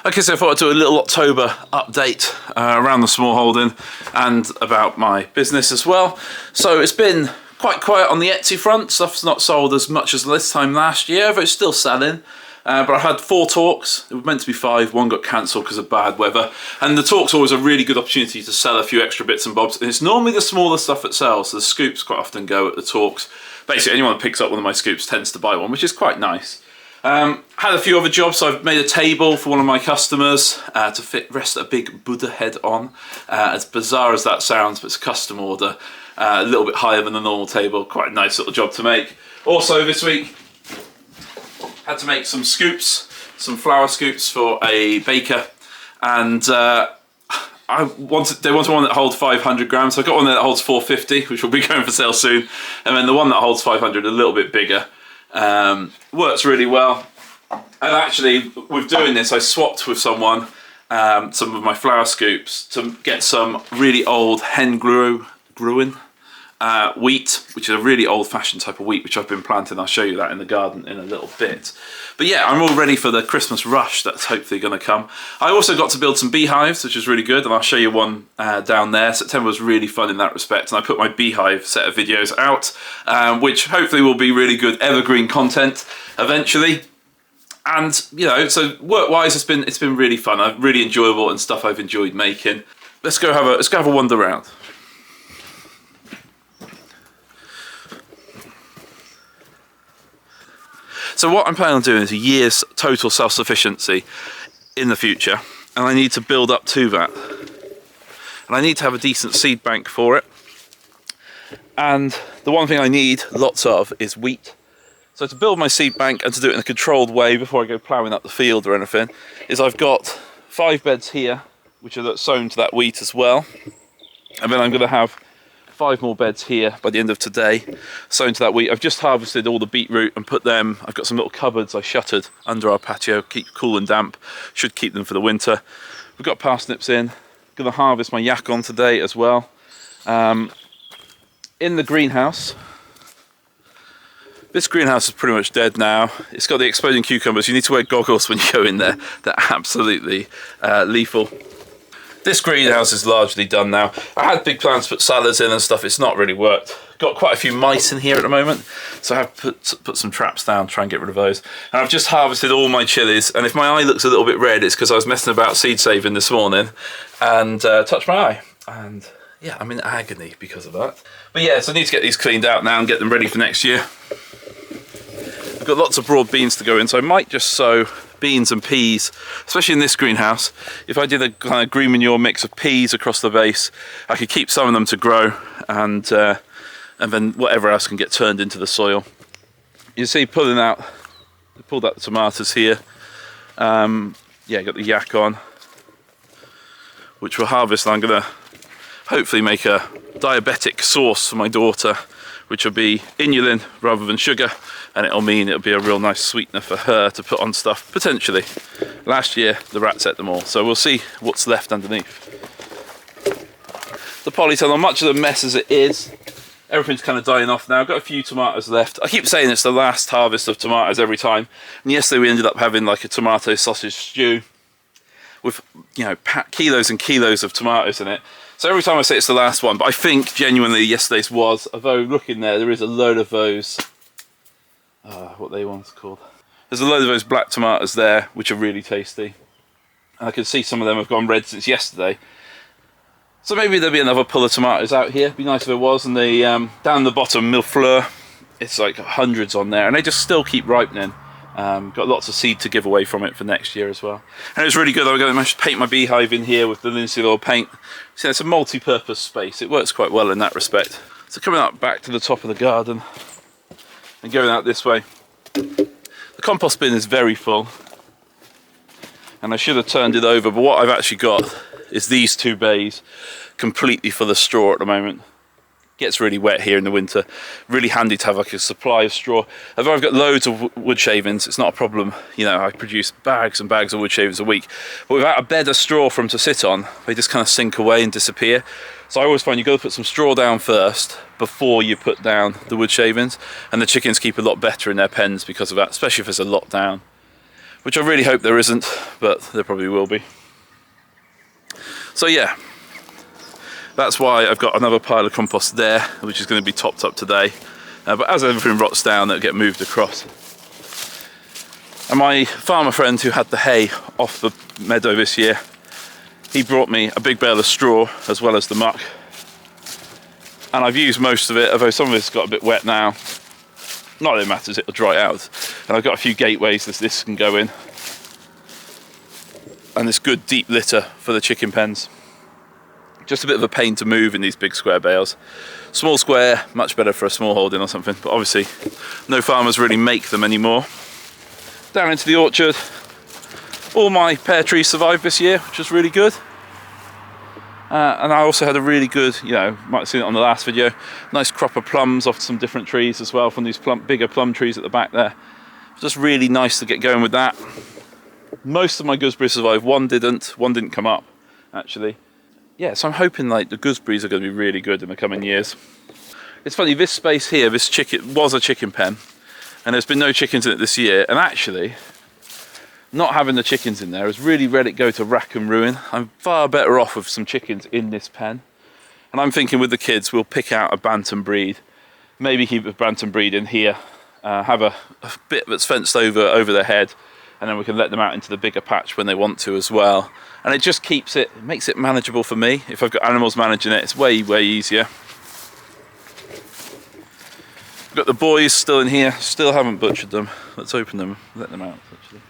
Okay, so I thought I'd do a little October update around the small holding and about my business as well. So it's been quite quiet on the Etsy front. Stuff's not sold as much as this time last year, but it's still selling. But I had 4 talks. It was meant to be 5. One got cancelled because of bad weather. And the talk's always a really good opportunity to sell a few extra bits and bobs. And it's normally the smaller stuff that sells. So the scoops quite often go at the talks. Basically, anyone that picks up one of my scoops tends to buy one, which is quite nice. Had a few other jobs. So I've made a table for one of my customers to rest a big Buddha head on. As bizarre as that sounds, but it's a custom order. A little bit higher than a normal table. Quite a nice little job to make. Also this week, had to make some scoops, some flour scoops for a baker, and they wanted one that holds 500 grams. So I got one that holds 450, which will be going for sale soon, and then the one that holds 500, a little bit bigger. Works really well. And actually, with doing this, I swapped with someone some of my flour scoops to get some really old hen gruen wheat, which is a really old-fashioned type of wheat which I've been planting. I'll show you that in the garden in a little bit. But yeah, I'm all ready for the Christmas rush that's hopefully going to come. I also got to build some beehives, which is really good, and I'll show you one down there. September was really fun in that respect, and I put my beehive set of videos out, which hopefully will be really good evergreen content eventually. And you know, so work-wise, it's been really fun. Really enjoyable and stuff I've enjoyed making. Let's go have a wander around. So what I'm planning on doing is a year's total self-sufficiency in the future, and I need to build up to that. And I need to have a decent seed bank for it. And the one thing I need lots of is wheat. So to build my seed bank and to do it in a controlled way before I go ploughing up the field or anything, is I've got 5 beds here, which are sown to that wheat as well. And then I'm going to have 5 more beds here by the end of today, sown to that wheat. I've just harvested all the beetroot and put them, I've got some little cupboards I shuttered under our patio, keep cool and damp, should keep them for the winter. We've got parsnips in, going to harvest my yak on today as well. In the greenhouse, this greenhouse is pretty much dead now. It's got the exploding cucumbers. You need to wear goggles when you go in there. They're absolutely lethal. This greenhouse is largely done now. I had big plans to put salads in and stuff. It's not really worked. Got quite a few mice in here at the moment, so I have put some traps down, try and get rid of those. And I've just harvested all my chilies, and if my eye looks a little bit red, it's because I was messing about seed saving this morning and touched my eye. And yeah, I'm in agony because of that. But yeah, so I need to get these cleaned out now and get them ready for next year. I've got lots of broad beans to go in, so I might just sow beans and peas, especially in this greenhouse. If I did a kind of green manure mix of peas across the base, I could keep some of them to grow, and then whatever else can get turned into the soil. You see, pulled out the tomatoes here. Yeah, got the yak on, which we'll harvest. And I'm gonna hopefully make a diabetic sauce for my daughter, which will be inulin rather than sugar, and it'll be a real nice sweetener for her to put on stuff, potentially. Last year, the rats ate them all, so we'll see what's left underneath. The polytunnel, much of the mess as it is, everything's kind of dying off now. I've got a few tomatoes left. I keep saying it's the last harvest of tomatoes every time, and yesterday we ended up having like a tomato sausage stew with, you know, kilos and kilos of tomatoes in it. So every time I say it's the last one, but I think genuinely yesterday's was, although looking there is a load of those, what they ones called. There's a load of those black tomatoes there, which are really tasty. And I can see some of them have gone red since yesterday. So maybe there'll be another pull of tomatoes out here. It'd be nice if there was. And the down the bottom, Millefleur, it's like hundreds on there, and they just still keep ripening. Got lots of seed to give away from it for next year as well. And it's really good. I'm going to paint my beehive in here with the linseed oil paint. So it's a multi-purpose space. It works quite well in that respect. So coming up back to the top of the garden and going out this way. The compost bin is very full, and I should have turned it over, but what I've actually got is these 2 bays completely full of straw at the moment. Gets really wet here in the winter. Really handy to have like a supply of straw. Although I've got loads of wood shavings, it's not a problem. You know, I produce bags and bags of wood shavings a week. But without a bed of straw for them to sit on, they just kind of sink away and disappear. So I always find you've got to put some straw down first before you put down the wood shavings. And the chickens keep a lot better in their pens because of that, especially if there's a lot down. which I really hope there isn't, but there probably will be. So yeah, that's why I've got another pile of compost there, which is going to be topped up today. But as everything rots down, it'll get moved across. And my farmer friend who had the hay off the meadow this year, he brought me a big bale of straw as well as the muck. And I've used most of it, although some of it's got a bit wet now. Not that it matters, it'll dry out. And I've got a few gateways that this can go in. And this good deep litter for the chicken pens. Just a bit of a pain to move in these big square bales. Small square, much better for a small holding or something, but obviously no farmers really make them anymore. Down into the orchard. All my pear trees survived this year, which was really good. And I also had a really good, you know, might have seen it on the last video, nice crop of plums off some different trees as well, from these bigger plum trees at the back there. Just really nice to get going with that. Most of my gooseberries survived, one didn't come up, actually. Yeah, so I'm hoping like the gooseberries are going to be really good in the coming years. It's funny, this space here, this chicken was a chicken pen, and there's been no chickens in it this year, and actually, not having the chickens in there has really let it go to rack and ruin. I'm far better off with some chickens in this pen. And I'm thinking with the kids, we'll pick out a bantam breed, maybe keep a bantam breed in here, have a bit that's fenced over their head, and then we can let them out into the bigger patch when they want to as well. And it just makes it manageable for me. If I've got animals managing it, it's way, way easier. We've got the boys still in here, still haven't butchered them. Let's open them, let them out actually.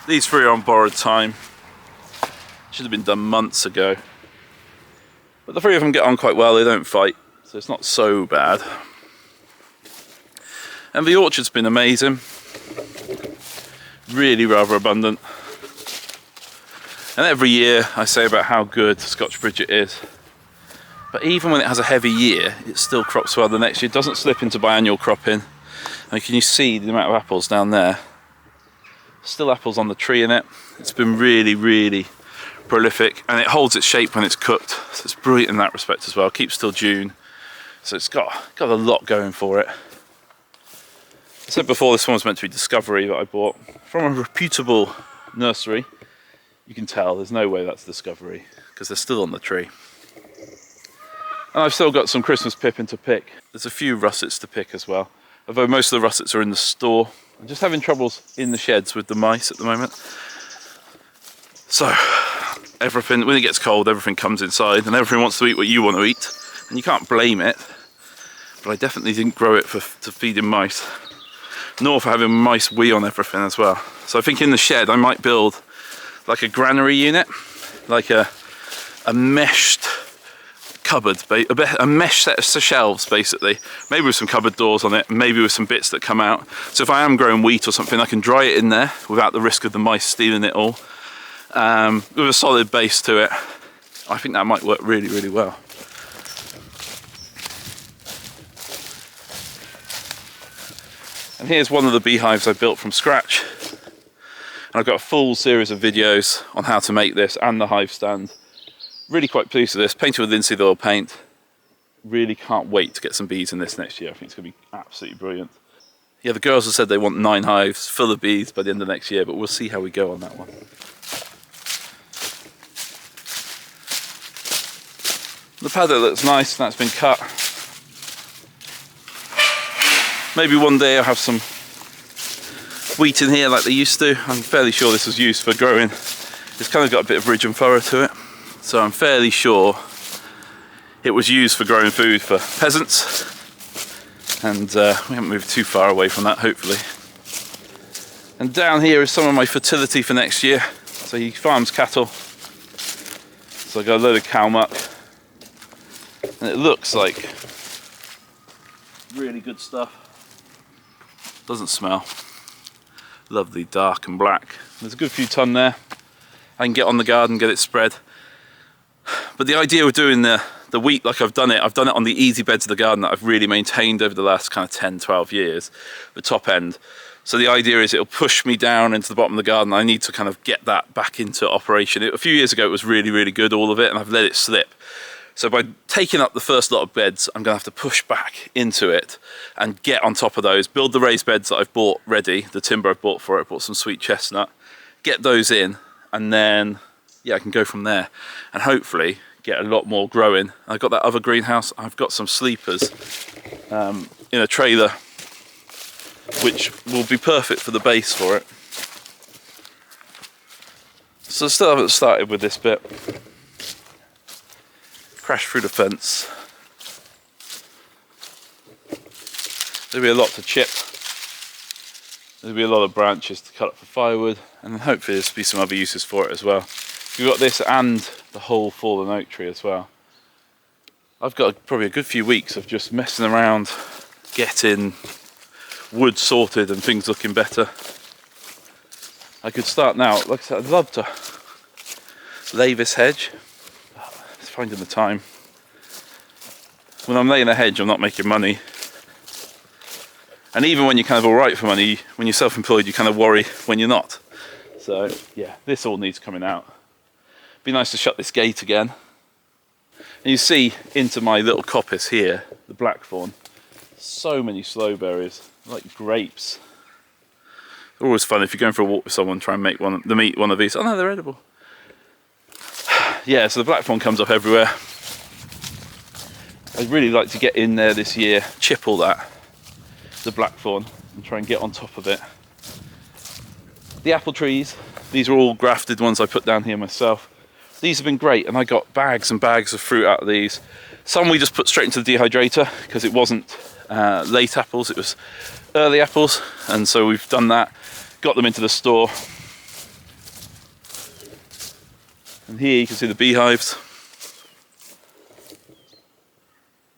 These three are on borrowed time. Should have been done months ago. But the three of them get on quite well, they don't fight, so it's not so bad. And the orchard's been amazing. Really rather abundant. And every year I say about how good Scotch Bridget is. But even when it has a heavy year, it still crops well the next year. It doesn't slip into biannual cropping. And can you see the amount of apples down there? Still apples on the tree in it. It's been really, really prolific, and it holds its shape when it's cooked. So it's brilliant in that respect as well. Keeps till June. So it's got a lot going for it. I said before this one was meant to be Discovery that I bought from a reputable nursery. You can tell there's no way that's Discovery because they're still on the tree. And I've still got some Christmas pippin to pick. There's a few russets to pick as well, although most of the russets are in the store. I'm just having troubles in the sheds with the mice at the moment. So, everything, when it gets cold, everything comes inside and everything wants to eat what you want to eat. And you can't blame it. But I definitely didn't grow it to feeding mice. Nor for having mice wee on everything as well. So I think in the shed I might build like a granary unit. Like a meshed cupboard, a mesh set of shelves basically, maybe with some cupboard doors on it, maybe with some bits that come out, so if I am growing wheat or something I can dry it in there without the risk of the mice stealing it all, with a solid base to it. I think that might work really, really well. And here's one of the beehives I built from scratch, and I've got a full series of videos on how to make this and the hive stand. Really quite pleased with this, painted with linseed oil paint. Really can't wait to get some bees in this next year. I think it's going to be absolutely brilliant. Yeah, the girls have said they want 9 hives full of bees by the end of next year, but we'll see how we go on that one. The paddock looks nice, that's been cut. Maybe one day I'll have some wheat in here like they used to. I'm fairly sure this was used for growing. It's kind of got a bit of ridge and furrow to it. So I'm fairly sure it was used for growing food for peasants, and we haven't moved too far away from that, hopefully. And down here is some of my fertility for next year. So he farms cattle, so I got a load of cow muck, and it looks like really good stuff. Doesn't smell. Lovely dark and black. There's a good few ton there. I can get on the garden, get it spread. But the idea of doing the wheat like I've done it on the easy beds of the garden that I've really maintained over the last kind of 10, 12 years, the top end. So the idea is it'll push me down into the bottom of the garden. I need to kind of get that back into operation. A few years ago it was really, really good, all of it, and I've let it slip. So by taking up the first lot of beds, I'm going to have to push back into it and get on top of those, build the raised beds that I've bought ready, the timber I've bought for it. I bought some sweet chestnut, get those in, and then, yeah, I can go from there and hopefully get a lot more growing. I've got that other greenhouse. I've got some sleepers in a trailer, which will be perfect for the base for it. So I still haven't started with this bit. Crash through the fence. There'll be a lot to chip. There'll be a lot of branches to cut up for firewood, and then hopefully there'll be some other uses for it as well. We've got this and the whole fallen oak tree as well. I've got probably a good few weeks of just messing around, getting wood sorted and things looking better. I could start now. Like I said, I'd love to lay this hedge. It's finding the time. When I'm laying a hedge, I'm not making money. And even when you're kind of alright for money, when you're self-employed, you kind of worry when you're not. So yeah, this all needs coming out. Be nice to shut this gate again. And you see into my little coppice here, the blackthorn. So many slow berries, like grapes. They're always fun if you're going for a walk with someone, try and make them eat one of these. Oh no, they're edible. Yeah, so the blackthorn comes up everywhere. I'd really like to get in there this year, chip all that, the blackthorn, and try and get on top of it. The apple trees, these are all grafted ones I put down here myself. These have been great, and I got bags and bags of fruit out of these. Some we just put straight into the dehydrator because it wasn't late apples, it was early apples, and so we've done that, got them into the store. And here you can see the beehives.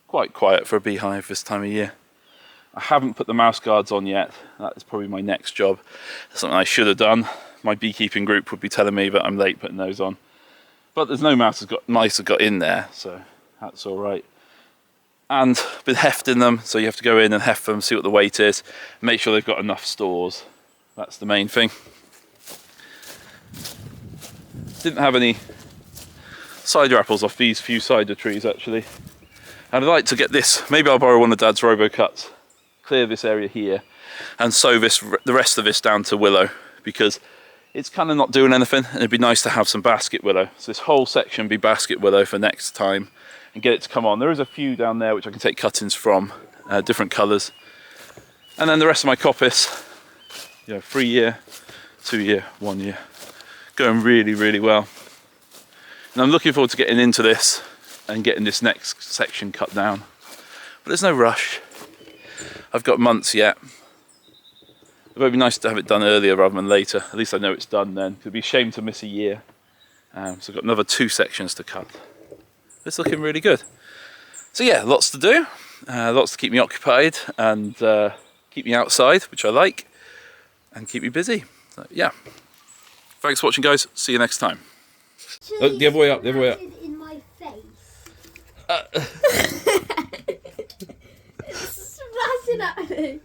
Quite quiet for a beehive this time of year. I haven't put the mouse guards on yet. That is probably my next job. Something I should have done. My beekeeping group would be telling me that I'm late putting those on. But there's no mice have got in there, so that's all right. And been hefting them, so you have to go in and heft them, see what the weight is, make sure they've got enough stores. That's the main thing. Didn't have any cider apples off these few cider trees actually. And I'd like to get this, maybe I'll borrow one of Dad's robo-cuts, clear this area here, and sow the rest of this down to willow, because it's kind of not doing anything, and it'd be nice to have some basket willow. So this whole section be basket willow for next time, and get it to come on. There is a few down there which I can take cuttings from, different colours. And then the rest of my coppice, 3 year, 2 year, 1 year, going really, really well. And I'm looking forward to getting into this and getting this next section cut down. But there's no rush. I've got months yet. It would be nice to have it done earlier rather than later. At least I know it's done then. It'd be a shame to miss a year. So I've got another 2 sections to cut. It's looking really good. So yeah, lots to do. Lots to keep me occupied and keep me outside, which I like, and keep me busy. So yeah. Thanks for watching, guys. See you next time. The other way up, the other way up. In my face. It's smashing at me.